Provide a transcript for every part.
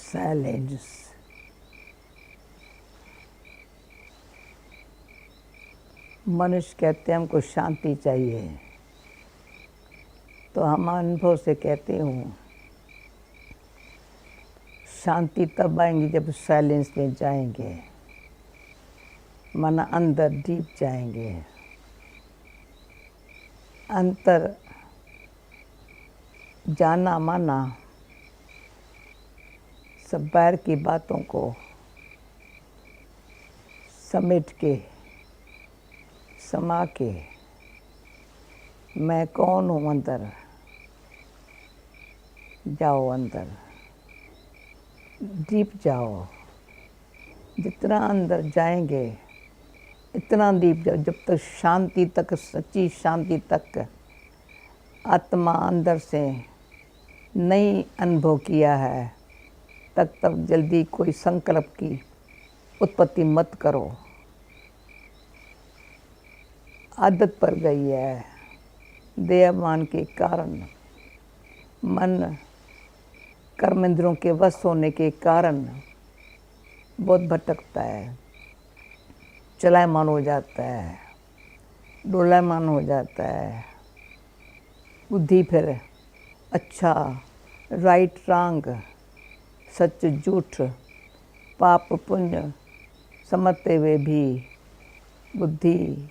Silence. मनुष्य कहते हैं हमको शांति चाहिए, तो हम अनुभव से कहते हूँ शांति तब आएंगी जब साइलेंस में जाएंगे, मन अंदर डीप जाएंगे। अंतर जाना माना सब बाहर की बातों को समेट के समा के मैं कौन हूँ अंदर जाओ, अंदर डीप जाओ। जितना अंदर जाएंगे इतना डीप जाओ, जब तक शांति तक, सच्ची शांति तक आत्मा अंदर से नहीं अनुभव किया है, तब जल्दी कोई संकल्प की उत्पत्ति मत करो। आदत पड़ गई है, देहमान के कारण, मन कर्मेंद्रों के वश होने के कारण बहुत भटकता है, चलायमान हो जाता है, डोलायमान हो जाता है। बुद्धि फिर अच्छा राइट रॉन्ग, सच झूठ, पाप पुण्य समझते हुए भी बुद्धि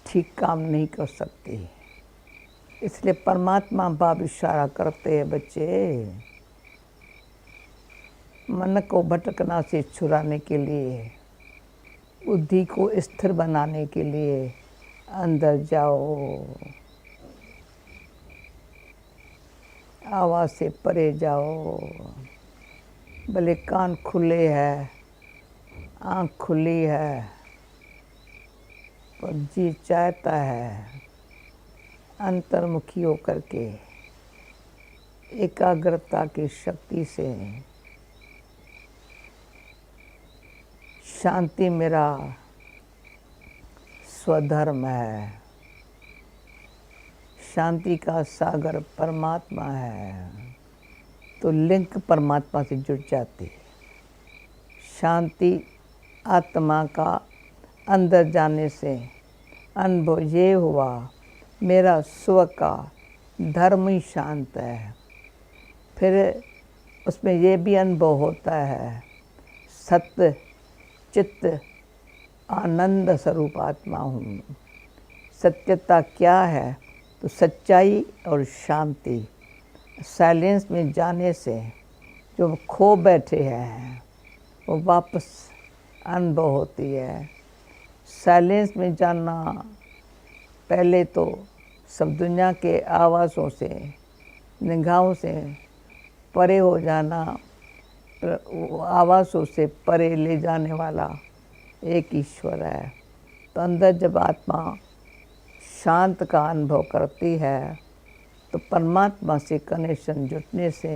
ठीक काम नहीं कर सकती। इसलिए परमात्मा बाप इशारा करते हैं, बच्चे मन को भटकना से छुड़ाने के लिए, बुद्धि को स्थिर बनाने के लिए अंदर जाओ, आवाज़ से परे जाओ। भले कान खुले है, आँख खुली है, पर जी चाहता है अंतर्मुखी होकर के एकाग्रता की शक्ति से शांति मेरा स्वधर्म है, शांति का सागर परमात्मा है, तो लिंक परमात्मा से जुड़ जाती। शांति आत्मा का अंदर जाने से अनुभव ये हुआ मेरा स्व का धर्म ही शांत है। फिर उसमें ये भी अनुभव होता है सत्य चित्त आनंद स्वरूप आत्मा हूँ। सत्यता क्या है? तो सच्चाई और शांति। साइलेंस में जाने से जो खो बैठे हैं वो वापस अनुभव होती है। साइलेंस में जाना पहले तो सब दुनिया के आवाज़ों से, निगाहों से परे हो जाना, आवाज़ों से परे ले जाने वाला एक ईश्वर है। तो अंदर जब आत्मा शांत का अनुभव करती है तो परमात्मा से कनेक्शन जुटने से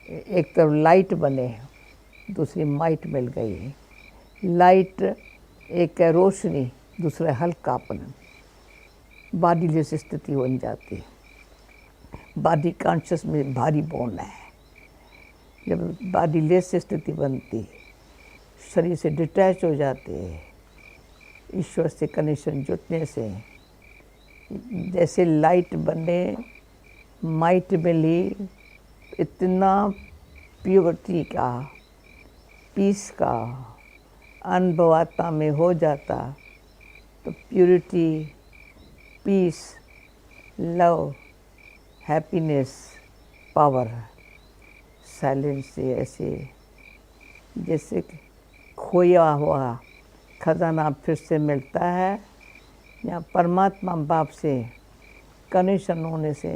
एक तरफ लाइट बने, दूसरी माइट मिल गई। लाइट एक है रोशनी, दूसरा हल्कापन, बॉडी लेस स्थिति बन जाती है। बॉडी कॉन्शियस में भारी बोन है। जब बॉडी लेस स्थिति बनती है, शरीर से डिटैच हो जाते हैं, ईश्वर से कनेक्शन जुटने से जैसे लाइट बने, माइट मिली, इतना प्योरिटी का, पीस का अनुभव आत्मा में हो जाता। तो purity, peace, love, happiness, power silence से ऐसे जैसे खोया हुआ खजाना फिर से मिलता है। या परमात्मा बाप से कनेक्शन होने से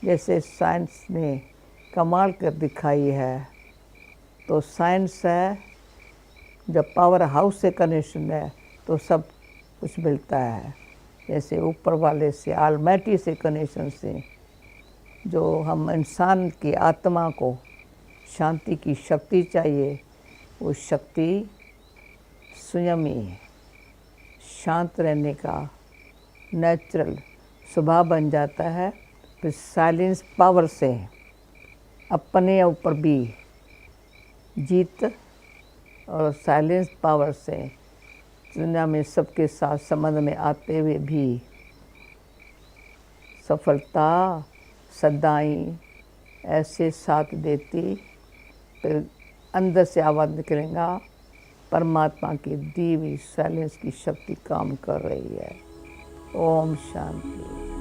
जैसे साइंस ने कमाल कर दिखाई है, तो साइंस है जब पावर हाउस से कनेक्शन है तो सब कुछ मिलता है। जैसे ऊपर वाले से, ऑलमाइटी से कनेक्शन से जो हम इंसान की आत्मा को शांति की शक्ति चाहिए, वो शक्ति संयमी शांत रहने का नेचुरल स्वभाव बन जाता है। फिर साइलेंस पावर से अपने ऊपर भी जीत और साइलेंस पावर से दुनिया में सबके साथ संबंध में आते हुए भी सफलता सदाई ऐसे साथ देती, फिर अंदर से आवाज़ निकलेगा, परमात्मा की दी हुई साइलेंस की शक्ति काम कर रही है। ओम शांति।